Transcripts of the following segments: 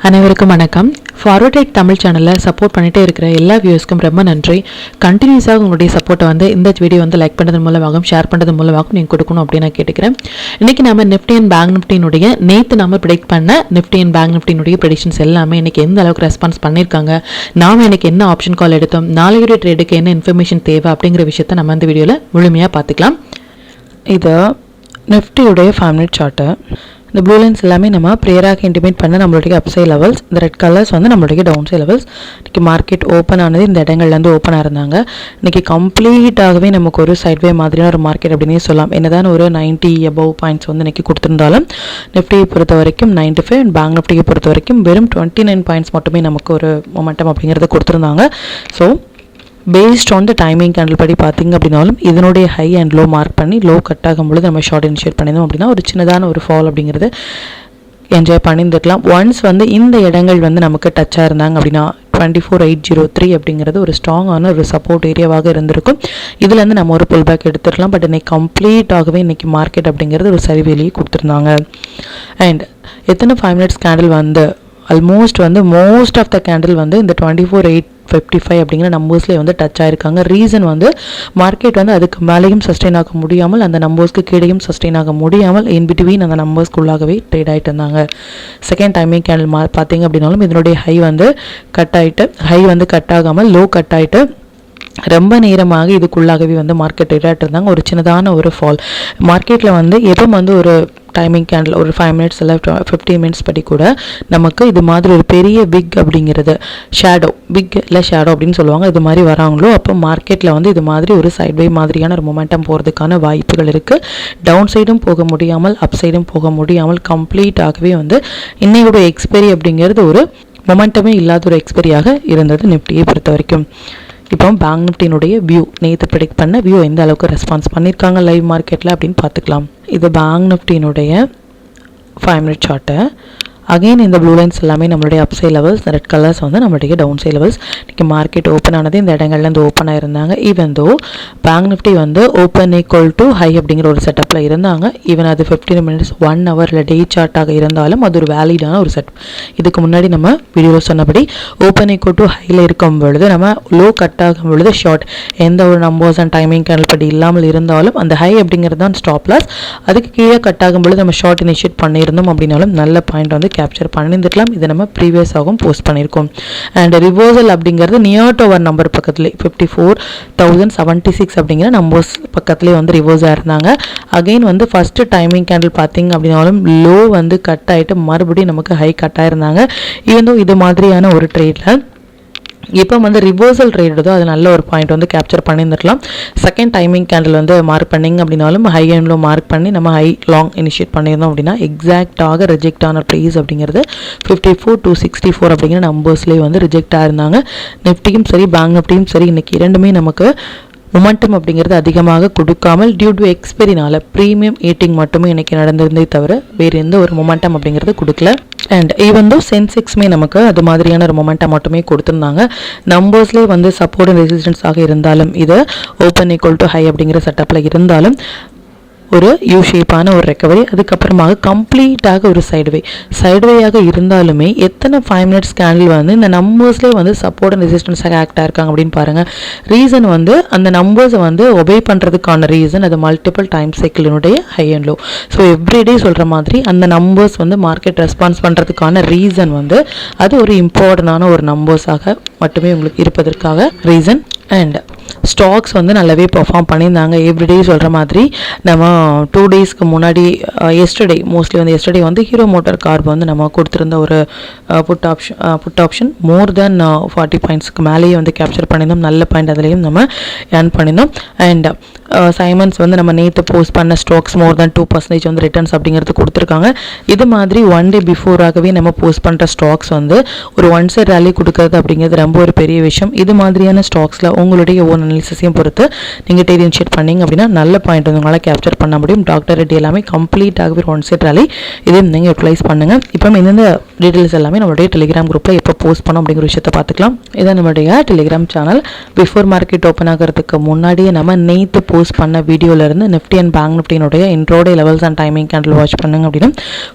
அனைவருக்கும் வணக்கம். Forward right Tamil சேனலில் சப்போர்ட் பண்ணிகிட்டே இருக்கிற எல்லா வியூஸ்க்கும் ரொம்ப நன்றி. கண்டினியூஸாக உங்களுடைய சப்போர்ட்டை இந்த வீடியோ லைக் பண்ணுறது மூலமாகவும் ஷேர் பண்ணுறது மூலமாகவும் நீங்கள் கொடுக்கணும் அப்படின்னு நான் கேட்டுக்கிறேன். இன்றைக்கி நம்ம நிஃப்டி அண்ட் பேங்க் நிஃப்டினுடைய நேற்று நம்ம ப்ரெடிக்ட் பண்ண நிஃப்டி அண்ட் பேங்க் நிஃப்டினுடைய ப்ரெடிக்ஷன்ஸ் எல்லாமே இன்றைக்கி எந்த அளவுக்கு ரெஸ்பான்ஸ் பண்ணியிருக்காங்க, நாம் இன்றைக்கி என்ன ஆப்ஷன் கால் எடுத்தோம், நாளையுடைய ட்ரேடுக்கு என்ன இன்ஃபர்மேஷன் தேவை அப்படிங்கிற விஷயத்தை நம்ம இந்த வீடியோவில் முழுமையாக பார்த்துக்கலாம். இது நிஃப்டியுடைய 5 மினிட் சார்ட்டு. இந்த ப்ளூ லைன்ஸ் எல்லாமே நம்ம ப்ரேயராக இன்டிமேட் பண்ண நம்மளுடைய அப்சை லெவல்ஸ். இந்த ரெட் கலர்ஸ் நம்மளுடைய டவுன் சை லெவல்ஸ். இன்றைக்கி மார்க்கெட் ஓப்பன் ஆனது இந்த இடங்கள்லேருந்து ஓப்பனாக இருந்தாங்க. இன்றைக்கி கம்ப்ளீட்டாகவே நமக்கு ஒரு சைட்வே மாதிரியான ஒரு மார்க்கெட் அப்படின்னே சொல்லலாம். என்னதான் ஒரு 90 above பாயிண்ட்ஸ் இன்றைக்கி கொடுத்துருந்தாலும் நிஃப்டியை பொறுத்த வரைக்கும் 95 அண்ட் பேங்க் நிஃப்டியை பொறுத்த வரைக்கும் வெறும் 29 பாயிண்ட்ஸ் மட்டுமே நமக்கு ஒரு மொமெண்டம் அப்படிங்கிறத கொடுத்துருந்தாங்க. So based on the timing candle படி பார்த்திங்க அப்படின்னாலும் இதனுடைய ஹை அண்ட் லோ மார்க் பண்ணி லோ கட் ஆகும் பொழுது நம்ம ஷார்ட் இனிஷியேட் பண்ணியிருந்தோம் அப்படின்னா ஒரு சின்னதான ஒரு ஃபால் அப்படிங்கிறது என்ஜாய் பண்ணியிருந்துக்கலாம். ஒன்ஸ் இந்த இடங்கள் நமக்கு டச்சாக இருந்தாங்க அப்படின்னா 24,803 அப்படிங்கிறது ஒரு ஸ்ட்ராங்கான ஒரு சப்போர்ட் ஏரியாவாக இருந்திருக்கும். இதுலேருந்து நம்ம ஒரு புல் பேக் எடுத்துடலாம். பட் இன்னைக்கு கம்ப்ளீட்டாகவே இன்றைக்கி மார்க்கெட் அப்படிங்கிறது ஒரு சரிவெளியே கொடுத்துருந்தாங்க. அண்ட் எத்தனை 5 minutes candle almost most of the candle இந்த 24,855 அப்படிங்கிற நம்பர்ஸ்லேயே டச் ஆயிருக்காங்க. ரீசன் மார்க்கெட் அதுக்கு மேலேயும் சஸ்டெயின் ஆக முடியாமல் அந்த நம்பர்ஸ்க்கு கீழேயும் சஸ்டெயின் ஆக முடியாமல் இன் பிட்வீன் அந்த நம்பர்ஸ்க்குள்ளாகவே ட்ரேட் ஆகிட்டு இருந்தாங்க. செகண்ட் டைமிங் கேண்டில் பார்த்தீங்க அப்படின்னாலும் இதனுடைய ஹை கட் ஆகிட்டு ஹை கட் ஆகாமல் லோ கட் ஆகிட்டு ரொம்ப நேரமாக இதுக்குள்ளாகவே மார்க்கெட் ட்ரேட் ஆகிட்டு இருந்தாங்க. ஒரு சின்னதான ஒரு ஃபால் மார்க்கெட்டில் எப்போ ஒரு டைமிங் கேண்டில் ஒரு 5 மினிட்ஸ் இல்லை 15 மினிட்ஸ் படி கூட நமக்கு இது மாதிரி ஒரு பெரிய பிக் அப்படிங்கிறது ஷேடோ பிக் இல்லை ஷேடோ அப்படின்னு சொல்லுவாங்க, இது மாதிரி வராங்களோ அப்போ மார்க்கெட்டில் இது மாதிரி ஒரு சைட்வே மாதிரியான ஒரு மொமெண்டம் போகிறதுக்கான வாய்ப்புகள் இருக்குது. டவுன் சைடும் போக முடியாமல் அப் சைடும் போக முடியாமல் கம்ப்ளீட்டாகவே இன்னையோட எக்ஸ்பைரி அப்படிங்கிறது ஒரு மொமெண்டமே இல்லாத ஒரு எக்ஸ்பைரியாக இருந்தது நிஃப்டியை பொறுத்த வரைக்கும். இப்போ பேங்க் நிஃப்டினுடைய வியூ நேற்று ப்ரெடிக்ட் பண்ண வியூ எந்த அளவுக்கு ரெஸ்பான்ஸ் பண்ணியிருக்காங்க லைவ் மார்க்கெட்டில் அப்படின்னு பார்த்துக்கலாம். இது பேங்க் நிஃப்டினுடைய 5 மினிட் சார்ட்டு. அகெயின் இந்த ப்ளூ லைன்ஸ் எல்லாமே நம்மளுடைய அப்சை லெவல்ஸ், ரெட் கலர்ஸ் நம்மளுடைய டவுன் சை லெவல்ஸ். இன்றைக்கி மார்க்கெட் ஓப்பன் ஆனது இந்த இடங்கள்லேருந்து ஓப்பன் ஆயிருந்தாங்க. Even though bank Nifty open equal to high அப்படிங்கிற ஒரு செட்டப்பில் இருந்தாங்க. ஈவன் அது 15 மினிட்ஸ் 1 hour இல்லை டே சார்ட்டாக இருந்தாலும் அது ஒரு வேலிடான ஒரு செட். இதுக்கு முன்னாடி நம்ம வீடியோவில் சொன்னபடி ஓப்பன் ஈக்குவல் டு ஹையில் இருக்கும் பொழுது நம்ம லோ கட் ஆகும் பொழுது ஷார்ட் எந்த ஒரு நம்பர்ஸ் அண்ட் டைமிங் கேண்டில் படி இல்லாமல் இருந்தாலும் அந்த ஹை அப்படிங்கிறது தான் ஸ்டாப் லாஸ். அதுக்கு கீழே கட் ஆகும் பொழுது நம்ம ஷார்ட் இனிஷியேட் பண்ணியிருந்தோம் அப்படின்னாலும் நல்ல பாயிண்ட் கேப்சர் பண்ணியிருந்துக்கலாம். இதை நம்ம ப்ரீவியஸாகவும் போஸ்ட் பண்ணியிருக்கோம். அண்ட் ரிவர்சல் அப்படிங்கிறது நியர் டு அவர் நம்பர் பக்கத்துலேயே 54,076 அப்படிங்கிற நம்பர்ஸ் பக்கத்துலேயே ரிவர்ஸாக இருந்தாங்க. அகெயின் ஃபஸ்ட்டு டைமிங் கேண்டில் பார்த்தீங்க அப்படின்னாலும் லோ கட் ஆகிட்டு மறுபடியும் நமக்கு ஹை கட் ஆயிருந்தாங்க. ஈவன் இது மாதிரியான ஒரு ட்ரேடில் இப்போ ரிவர்சல் ட்ரேடுதோ அது நல்ல ஒரு பாயிண்ட் கேப்சர் பண்ணியிருந்துருக்கலாம். செகண்ட் டைமிங் கேண்டில் மார்க் பண்ணிங்க அப்படின்னாலும் ஹை அண்ட் மார்க் பண்ணி நம்ம ஹை லாங் இனிஷியேட் பண்ணியிருந்தோம் அப்படின்னா எக்ஸாக்டாக ரிஜெக்ட் ஆன ப்ரைஸ் அப்படிங்கிறது 54,264 அப்படிங்கிற நம்பர்ஸ்லேயே ரிஜெக்ட் ஆயிருந்தாங்க. நிஃப்டியும் சரி பேங்க் நிஃப்டியும் சரி இன்றைக்கி இரண்டுமே நமக்கு மொமெண்டம் அப்படிங்கிறது அதிகமாக கொடுக்காமல் டியூ டு எக்ஸ்பெரினால ப்ரீமியம் ஈட்டிங் மட்டுமே இன்றைக்கி நடந்திருந்தே தவிர வேறு எந்த ஒரு மொமெண்டம் அப்படிங்கிறது கொடுக்கல. அண்ட் ஈவன் தோ சென்செக்ஸுமே நமக்கு அது மாதிரியான ஒரு மொமெண்டம் மட்டுமே கொடுத்துருந்தாங்க. நம்பர்ஸ்லேயே சப்போர்ட் அண்ட் ரெசிஸ்டன்ஸாக இருந்தாலும் இது ஓப்பன் ஈக்குவல் டு ஹை அப்படிங்கிற செட்டப்பில் இருந்தாலும் ஒரு யூ ஷேப்பான ஒரு ரெக்கவரி, அதுக்கப்புறமாக கம்ப்ளீட்டாக ஒரு சைடுவேயாக இருந்தாலுமே எத்தனை 5 மினிட்ஸ் கேண்டில் இந்த நம்பர்ஸ்லேயே சப்போர்ட் அண்ட் ரெசிஸ்டன்ஸாக ஆக்ட் ஆயிருக்காங்க அப்படின்னு பாருங்கள். ரீசன் அந்த நம்பர்ஸை ஒபே பண்ணுறதுக்கான ரீசன் அது மல்டிபிள் டைம் சைக்கிளினுடைய high and low. So everyday சொல்கிற மாதிரி அந்த நம்பர்ஸ் மார்க்கெட் ரெஸ்பான்ஸ் பண்ணுறதுக்கான ரீசன் அது ஒரு இம்பார்ட்டண்டான ஒரு நம்பர்ஸாக மட்டுமே உங்களுக்கு இருப்பதற்காக ரீசன். அண்ட் ஸ்டாக்ஸ் நல்லாவே பெர்ஃபார்ம் பண்ணியிருந்தாங்க. எவ்ரிடே சொல்கிற மாதிரி நம்ம 2 டேஸ்க்கு முன்னாடி yesterday mostly yesterday Hero MotoCorp நம்ம கொடுத்துருந்த ஒரு புட் ஆப்ஷன் மோர் தென் 40 பாயிண்ட்ஸ்க்கு மேலேயே கேப்சர் பண்ணியிருந்தோம். நல்ல பாயிண்ட் அதுலேயும் நம்ம ஏர்ன் பண்ணியிருந்தோம். அண்ட் சைமன்ஸ் நம்ம நேற்று போஸ்ட் பண்ண ஸ்டாக்ஸ் மோர் தென் 2% ரிட்டர்ன்ஸ் அப்படிங்கிறது கொடுத்துருக்காங்க. இது மாதிரி 1 டே பிஃபோராகவே நம்ம போஸ்ட் பண்ணுற ஸ்டாக்ஸ் ஒரு 1 சைட் ரேலி கொடுக்கறது அப்படிங்கிறது ரொம்ப ஒரு பெரிய விஷயம். இது மாதிரியான ஸ்டாக்ஸில் உங்களுடைய ஓன் அனாலிசிஸையும் பொறுத்து நீங்கள் டேட் இனிஷியேட் பண்ணிங்க அப்படின்னா நல்ல பாயிண்ட் உங்களால் கேப்சர் பண்ண முடியும். டாக்டர் ரெட்டி எல்லாமே கம்ப்ளீட்டாகவே 1 சைட் ரேலி இதையும் நீங்கள் யூட்டிலைஸ் பண்ணுங்கள். இப்போ இந்த டீட்டெயில்ஸ் எல்லாமே நம்மளுடைய டெலிகிராம் குரூப்பில் எப்போ போஸ்ட் பண்ணோம் அப்படிங்கிற விஷயத்தை பார்த்துக்கலாம். இதான் நம்மளுடைய Telegram channel. Before market open ஆகிறதுக்கு முன்னாடியே நம்ம நேற்று போஸ்ட் பண்ண வீடியோலேருந்து நிஃப்டி அண்ட் பேங்க் நிஃப்டியினுடைய intraday levels and timing candle watch பண்ணுங்க அப்படின்னா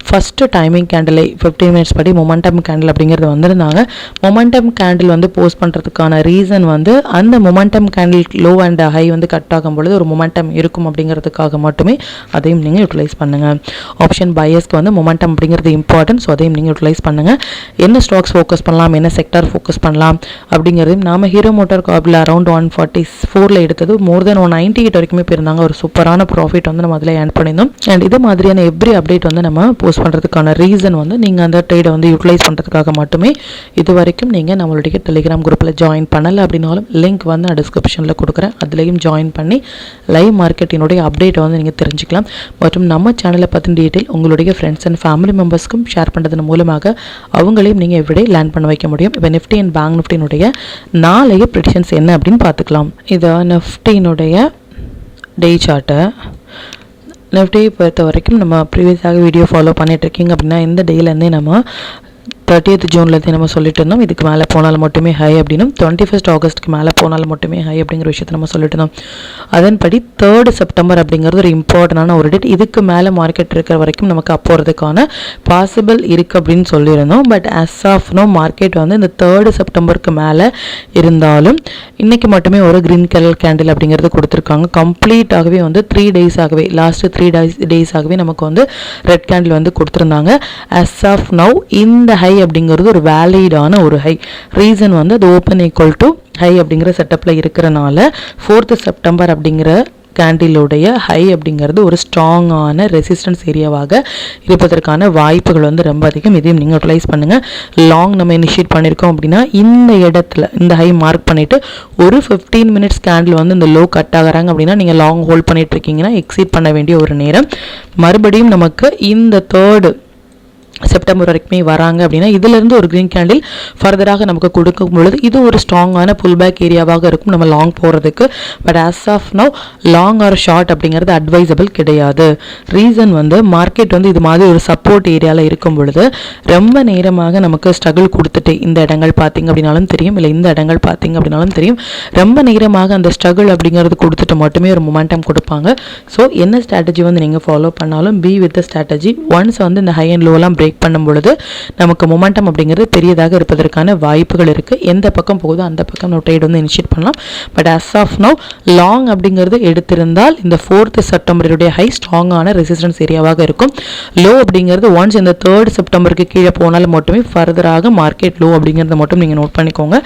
ஃபஸ்ட்டு டைமிங் கேண்டில் 15 மினிட்ஸ் படி மொமெண்டம் கேண்டில் அப்படிங்கிறது வந்திருந்தாங்க. மொமெண்டம் கேண்டில் வந்து போஸ்ட் பண்ணுறதுக்கான ரீசன் வந்து அந்த momentum candle low and high வந்து கட் ஆகும் பொழுது ஒரு மொமெண்டம் இருக்கும் அப்படிங்கிறதுக்காக மட்டுமே அதையும் நீங்கள் யூட்டிலைஸ் பண்ணுங்கள். ஆப்ஷன் பையர்ஸ்க்கு வந்து மொமெண்டம் அப்படிங்கிறது இம்பார்ட்டன்ட். ஸோ அதையும் நீங்கள் யூட்டிலைஸ் பண்ணுங்க. என்ன ஸ்டாக்ஸ் ஃபோக்கஸ் பண்ணலாம், என்ன செக்டார் ஃபோக்கஸ் பண்ணலாம் அப்படிங்கிறதையும் நாம ஹீரோ மோட்டார் கார்ப்ல அரௌண்ட் 144ல எடுத்தது மோர் தென் 198 வரைக்குமே போயிருந்தாங்க. ஒரு சூப்பரான ப்ராஃபிட் வந்து நம்ம அதில் ஏர்ன் பண்ணியிருந்தோம். அண்ட் இது மாதிரியான எவ்ரி அப்டேட் வந்து நம்ம போஸ்ட் பண்ணுறதுக்கான ரீசன் வந்து நீங்கள் அந்த ட்ரேடை வந்து யூட்டிலைஸ் பண்ணுறதுக்காக மட்டுமே. இது வரைக்கும் நீங்கள் நம்மளுடைய டெலிகிராம் குரூப்பில் ஜாயின் பண்ணலை அப்படின்னாலும் லிங்க் வந்து நான் டிஸ்கிரிப்ஷனில் கொடுக்குறேன். அதுலேயும் ஜாயின் பண்ணி லைவ் மார்க்கெட்டினுடைய அப்டேட்டை வந்து நீங்கள் தெரிஞ்சுக்கலாம். மற்றும் நம்ம சேனலை பற்றின டீட்டெயில் உங்களுடைய ஃப்ரெண்ட்ஸ் அண்ட் ஃபேமிலி மெம்பர்ஸ்க்கும் ஷேர் பண்ணுறதன் மூலமாக அவங்களையும் நீங்கள் எவ்ரிடே லேர்ன் பண்ண வைக்க முடியும். இப்போ நிஃப்டி அண்ட் பேங்க் நிஃப்டியினுடைய நாளைய ப்ரெடிக்ஷன்ஸ் என்ன அப்படின்னு பார்த்துக்கலாம். இது நிஃப்டியினுடைய டே சார்ட்டை. நிஃப்டியை பொறுத்த வரைக்கும் நம்ம ப்ரீவியஸாக வீடியோ ஃபாலோ பண்ணிட்டு இருக்கீங்க அப்படின்னா இந்த டேலேருந்தே நம்ம 30th ஜூன்லேருந்து நம்ம சொல்லிட்டு இருந்தோம் இதுக்கு மேலே போனாலும் மட்டுமே ஹை அப்படின்னும் 21st ஆகஸ்ட்டுக்கு மேலே போனாலும் மட்டுமே ஹை அப்படிங்கிற விஷயத்தை நம்ம சொல்லிட்டு இருந்தோம். அதன்படி 3rd செப்டம்பர் அப்படிங்கிறது ஒரு இம்பார்ட்டண்டான ஒரு டேட். இதுக்கு மேலே மார்க்கெட் இருக்கிற வரைக்கும் நமக்கு அப்போறதுக்கான பாசிபிள் இருக்குது அப்படின்னு சொல்லியிருந்தோம். But as of now market வந்து இந்த 3rd செப்டம்பருக்கு மேலே இருந்தாலும் இன்றைக்கி மட்டுமே ஒரு க்ரீன் கலர் கேண்டில் அப்படிங்கிறது கொடுத்துருக்காங்க. கம்ப்ளீட்டாகவே வந்து 3 டேஸாகவே லாஸ்ட்டு 3 டேஸாகவே நமக்கு வந்து ரெட் கேண்டில் வந்து கொடுத்துருந்தாங்க. as of now இந்த ஹை அப்படிங்கிறது ஒரு வேலிடான ஒரு ஹை. ரீசன் வந்து அது ஓப்பன் ஈக்குவல் டு ஹை அப்படிங்கிற செட்டப்பில் இருக்கிறனால 4th செப்டம்பர் அப்படிங்கிற கேண்டிலுடைய ஹை அப்படிங்கிறது ஒரு ஸ்ட்ராங்கான ரெசிஸ்டன்ஸ் ஏரியாவாக இருப்பதற்கான வாய்ப்புகள் வந்து ரொம்ப அதிகம். இதையும் நீங்கள் யூட்டிலைஸ் பண்ணுங்கள். லாங் நம்ம இனிஷியேட் பண்ணியிருக்கோம் அப்படின்னா இந்த இடத்துல இந்த ஹை மார்க் பண்ணிவிட்டு ஒரு 15 மினிட்ஸ் கேண்டில் வந்து இந்த லோ கட் ஆகிறாங்க அப்படின்னா நீங்கள் லாங் ஹோல்ட் பண்ணிட்டு இருக்கீங்கன்னா எக்ஸீட் பண்ண வேண்டிய ஒரு நேரம். மறுபடியும் நமக்கு இந்த 3rd செப்டம்பர் வரைக்குமே வராங்க அப்படின்னா இதிலிருந்து ஒரு க்ரீன் கேண்டில் ஃபர்தராக நமக்கு கொடுக்கும் பொழுது இது ஒரு ஸ்ட்ராங்கான புல் பேக் ஏரியாவாக இருக்கும் நம்ம லாங் போகிறதுக்கு. But as of now long or short அப்படிங்கிறது அட்வைசபிள் கிடையாது. ரீசன் வந்து மார்க்கெட் வந்து இது மாதிரி ஒரு சப்போர்ட் ஏரியாவில் இருக்கும் பொழுது ரொம்ப நேரமாக நமக்கு ஸ்ட்ரகிள் கொடுத்துட்டு இந்த இடங்கள் பார்த்திங்க அப்படின்னாலும் தெரியும், இல்லை இந்த இடங்கள் பார்த்திங்க அப்படின்னாலும் தெரியும். ரொம்ப நேரமாக அந்த ஸ்ட்ரகிள் அப்படிங்கிறது கொடுத்துட்டு மட்டுமே ஒரு மொமெண்டம் கொடுப்பாங்க. ஸோ என்ன ஸ்ட்ராட்டஜி வந்து நீங்கள் ஃபாலோ பண்ணாலும் be with the strategy. Once வந்து இந்த ஹை அண்ட் லோலாம் பிரேக் பண்ணும் பொழுது நமக்கு மொமெண்டம் அப்படிங்கிறது பெரியதாக இருப்பதற்கான வாய்ப்புகள் இருக்கு. எந்த பக்கம் போகுதோ அந்த பக்கம் நம்ம ட்ரேட் வந்து இனிஷியேட் பண்ணலாம். But as of now long அப்படிங்கிறது எடுத்திருந்தால் இந்த 4th செப்டம்பருடைய ஹை ஸ்ட்ராங்கான ரெசிஸ்டன்ஸ் ஏரியாவாக இருக்கும். லோ அப்படிங்கிறது ஒன்ஸ் இந்த 3rd செப்டம்பருக்கு கீழே போனாலும் மட்டுமே ஃபர்தராக மார்க்கெட் லோ அப்படிங்கிறத மட்டும் நீங்கள் நோட் பண்ணிக்கோங்க.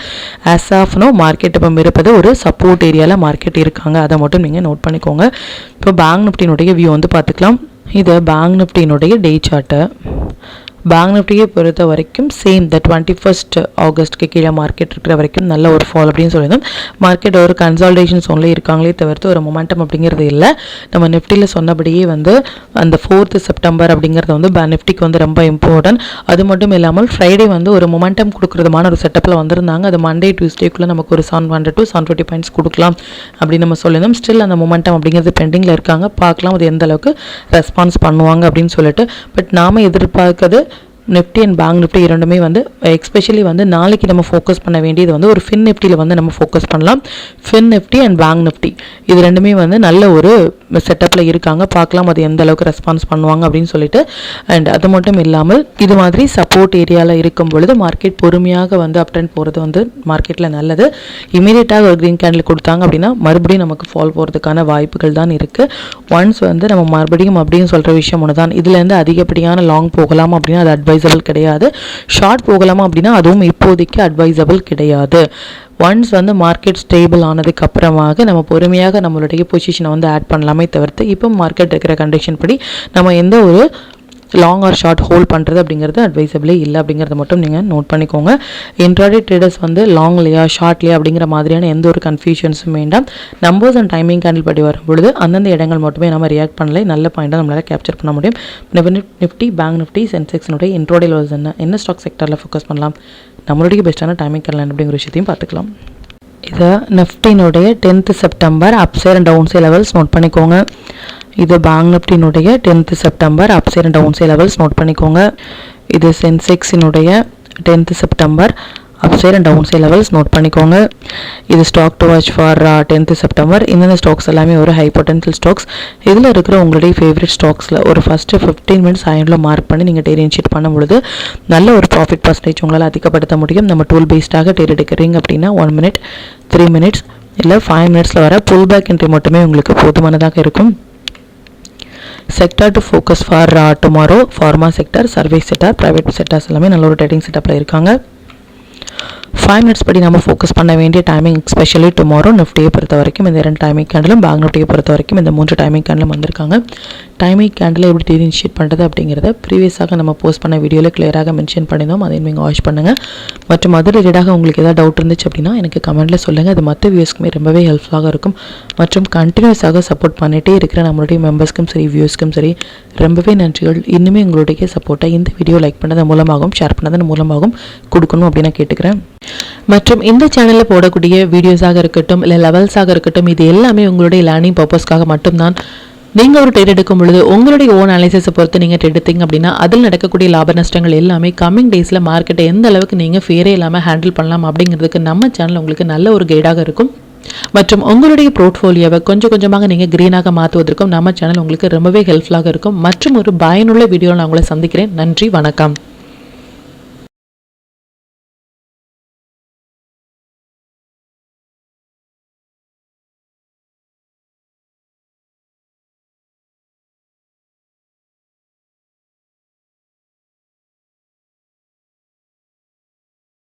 as of now மார்க்கெட் இப்போ இருப்பது ஒரு சப்போர்ட் ஏரியாவில் மார்க்கெட் இருக்காங்க, அதை மட்டும் நீங்கள் நோட் பண்ணிக்கோங்க. இப்போ பேங்க் நிஃப்டியினுடைய வியூ வந்து பார்த்துக்கலாம். இது பேங்க் நிஃப்டியினுடைய டே சார்ட்டு. பேங்க் நிஃப்டியை பொறுத்த வரைக்கும் சேம் த 21st ஆகஸ்ட்டுக்கு கீழே மார்க்கெட் இருக்கிற வரைக்கும் நல்ல ஒரு ஃபால் அப்படின்னு சொல்லியிருந்தோம். மார்க்கெட் ஒரு கன்சால்டேஷன் சோன்லேயே இருக்காங்களே தவிர்த்து ஒரு மொமெண்டம் அப்படிங்கிறது இல்லை. நம்ம நிஃப்டியில் சொன்னபடியே வந்து அந்த 4th செப்டம்பர் அப்படிங்கிறது வந்து நிஃப்டிக்கு வந்து ரொம்ப இம்பார்ட்டன்ட். அது மட்டும் இல்லாமல் ஃப்ரைடே வந்து ஒரு மொமெண்டம் கொடுக்குறதுமான ஒரு செட்டப்பில் வந்திருந்தாங்க. அது மண்டே டியூஸ்டேக்குள்ளே நமக்கு ஒரு 700 to 750 பாயிண்ட்ஸ் கொடுக்கலாம் அப்படின்னு நம்ம சொல்லியிருந்தோம். ஸ்டில் அந்த மொமெண்டம் அப்படிங்கிறது பெண்டிங்கில் இருக்காங்க. பார்க்கலாம் அது எந்த அளவுக்கு ரெஸ்பான்ஸ் பண்ணுவாங்க அப்படின்னு சொல்லிட்டு. பட் நாம் எதிர்பார்க்கறது நிஃப்டி அண்ட் பேங்க் நிஃப்டி இரண்டுமே வந்து எஸ்பெஷலி வந்து நாளைக்கு நம்ம ஃபோக்கஸ் பண்ண வேண்டியது வந்து ஒரு ஃபின் நிஃப்டியில் வந்து நம்ம ஃபோக்கஸ் பண்ணலாம். Fin Nifty and bank Nifty இது ரெண்டுமே வந்து நல்ல ஒரு செட்டப்பில் இருக்காங்க. பார்க்கலாம் அது எந்த அளவுக்கு ரெஸ்பான்ஸ் பண்ணுவாங்க அப்படின்னு சொல்லிட்டு. அண்ட் அது மட்டும் இல்லாமல் இது மாதிரி சப்போர்ட் ஏரியாவில் இருக்கும் பொழுது மார்க்கெட் பொறுமையாக வந்து அப் ட்ரெண்ட் போகிறது வந்து மார்க்கெட்டில் நல்லது. இமீடியட்டாக ஒரு க்ரீன் கேண்டில் கொடுத்தாங்க அப்படின்னா மறுபடியும் நமக்கு ஃபால் போகிறதுக்கான வாய்ப்புகள் தான் இருக்குது. ஒன்ஸ் வந்து நம்ம மறுபடியும் அப்படின்னு சொல்கிற விஷயம் ஒன்று தான். இதுலேருந்து அதிகப்படியான லாங் போகலாம் அப்படின்னா அது அட்வைசபிள் கிடையாது. ஷார்ட் போகலாமா அப்படின்னா அதுவும் இப்போதைக்கு அட்வைசபிள் கிடையாது. ஒன்ஸ் வந்து மார்க்கெட் ஸ்டேபிள் ஆனதுக்கு அப்புறமாக நம்ம பொறுமையாக நம்மளுடைய பொசிஷனை வந்து ஆட் பண்ணலாமே தவிர்த்து இப்போ மார்க்கெட் இருக்கிற கண்டிஷன் படி நம்ம எந்த ஒரு லாங் ஆர் ஷார்ட் ஹோல்ட் பண்ணுறது அப்படிங்கிறது அட்வைசபிளே இல்லை அப்படிங்கிறத மட்டும் நீங்கள் நோட் பண்ணிக்கோங்க. இன்ட்ராடே ட்ரேடர்ஸ் வந்து லாங்லையா ஷார்ட்லையா அப்படிங்கிற மாதிரியான எந்த ஒரு கன்ஃபியூஷன்ஸும் வேண்டாம். நம்பர்ஸ் அண்ட் டைமிங் கேண்டில் படி வரும்பொழுது அந்தந்த இடங்கள் மட்டுமே நம்ம ரியாக்ட் பண்ணல நல்ல பாயிண்டாக நம்மளால் கேப்சர் பண்ண முடியும். நிஃப்டி பேங்க் நிஃப்டி சென்செக்ஸினுடைய இன்ட்ரோடே லெவல்ஸ் என்ன ஸ்டாக் செக்டரில் ஃபோக்கஸ் பண்ணலாம், நம்மளுடைய பெஸ்ட்டான டைமிங் கேண்டில் அப்படிங்கிற விஷயத்தையும் பார்த்துக்கலாம். இது நிஃப்டினுடைய 10th September upside and down side levels note பண்ணிக்கோங்க. இது பேங்க் நிஃப்டினுடைய 10th September upside and down side levels note பண்ணிக்கோங்க. இது சென்செக்ஸினுடைய 10th September upside and down side levels note பண்ணிக்கோங்க. இது stock to watch for 10th September. இந்த stocks எல்லாமே ஒரு ஹை பொட்டன்ஷியல் ஸ்டாக்ஸ். இதில் இருக்கிற உங்களுடைய ஃபேவரட் ஸ்டாக்ஸில் ஒரு ஃபஸ்ட்டு 15 மினிட்ஸ் ஹைண்டில் மார்க் பண்ணி நீங்கள் டேர் இனிஷியேட் பண்ணும் பொழுது நல்ல ஒரு ப்ராஃபிட் பர்சன்டேஜ் உங்களால் அதிகப்படுத்த முடியும். நம்ம டூல் பேஸ்டாக டேர் எடுக்கிறீங்க அப்படின்னா 1 மினிட், 3 மினிட்ஸ் இல்லை 5 மினிட்ஸில் வர புல் பேக் என்ட்ரி மட்டுமே உங்களுக்கு போதுமானதாக இருக்கும். Sector to focus for tomorrow, pharma sector, service sector, private sectors எல்லாமே நல்ல ஒரு ட்ரேடிங் செட்டப்பில் இருக்காங்க. 5 மினிட்ஸ் படி நம்ம ஃபோக்கஸ் பண்ண வேண்டிய டைமிங் எஸ்பெஷலி டுமாரோ நிஃப்டியை பொறுத்த வரைக்கும் இந்த 2 டைமிங் கேண்டிலும், பேங்க் நிஃப்டியை பொறுத்த வரைக்கும் இந்த 3 டைமிங் கேண்டிலும் வந்திருக்காங்க. டைமிங் கேண்டில் எப்படி டேர் இனிஷியேட் பண்ணுறது அப்படிங்கிறத ப்ரீவியஸாக நம்ம போஸ்ட் பண்ண வீடியோவில் கிளியராக மென்ஷன் பண்ணியிருந்தோம். அதையும் நீங்கள் வாட்ச் பண்ணுங்கள். மற்றும் அது ரிலேட்டடாக உங்களுக்கு ஏதாவது டவுட் இருந்துச்சு அப்படின்னா எனக்கு கமெண்ட்டில் சொல்லுங்கள். அது மற்ற வியூஸ்க்குமே ரொம்பவே ஹெல்ப்ஃபுல்லாக இருக்கும். மற்றும் கண்டினியூஸாக சப்போர்ட் பண்ணிகிட்டே இருக்கிற நம்மளுடைய மெம்பர்ஸ்க்கும் சரி வியூஸ்க்கும் சரி ரொம்பவே நன்றிகள். இன்னுமே உங்களுடைய சப்போர்ட்டை இந்த வீடியோ லைக் பண்ணதன் மூலமாகவும் ஷேர் பண்ணதன் மூலமாகவும் கொடுக்கணும் அப்படின்னு நான் கேட்டுக்கிறேன். மற்றும் இந்த சேனலில் போடக்கூடிய வீடியோஸாக இருக்கட்டும் இல்லை லெவல்ஸாக இருக்கட்டும், இது எல்லாமே உங்களுடைய லேர்னிங் பர்பஸ்க்காக மட்டும்தான். நீங்கள் ஒரு ட்ரேட் எடுக்கும் பொழுது உங்களுடைய ஓன் அனாலிசிஸை பொறுத்து நீங்கள் ட்ரேட் எடுத்தீங்க அப்படின்னா அதில் நடக்கக்கூடிய லாப நஷ்டங்கள் எல்லாமே கம்மிங் டேஸில் மார்க்கெட்டை எந்த அளவுக்கு நீங்கள் ஃபேரே இல்லாமல் ஹேண்டில் பண்ணலாம் அப்படிங்கிறதுக்கு நம்ம சேனல் உங்களுக்கு நல்ல ஒரு கைடாக இருக்கும். மற்றும் உங்களுடைய போர்ட்ஃபோலியோவை கொஞ்சம் கொஞ்சமாக நீங்கள் க்ரீனாக மாற்றுவதற்கும் நம்ம சேனல் உங்களுக்கு ரொம்பவே ஹெல்ப்ஃபுல்லாக இருக்கும். மற்றும் ஒரு பயனுள்ள வீடியோவில் நான் உங்களை சந்திக்கிறேன். நன்றி, வணக்கம்.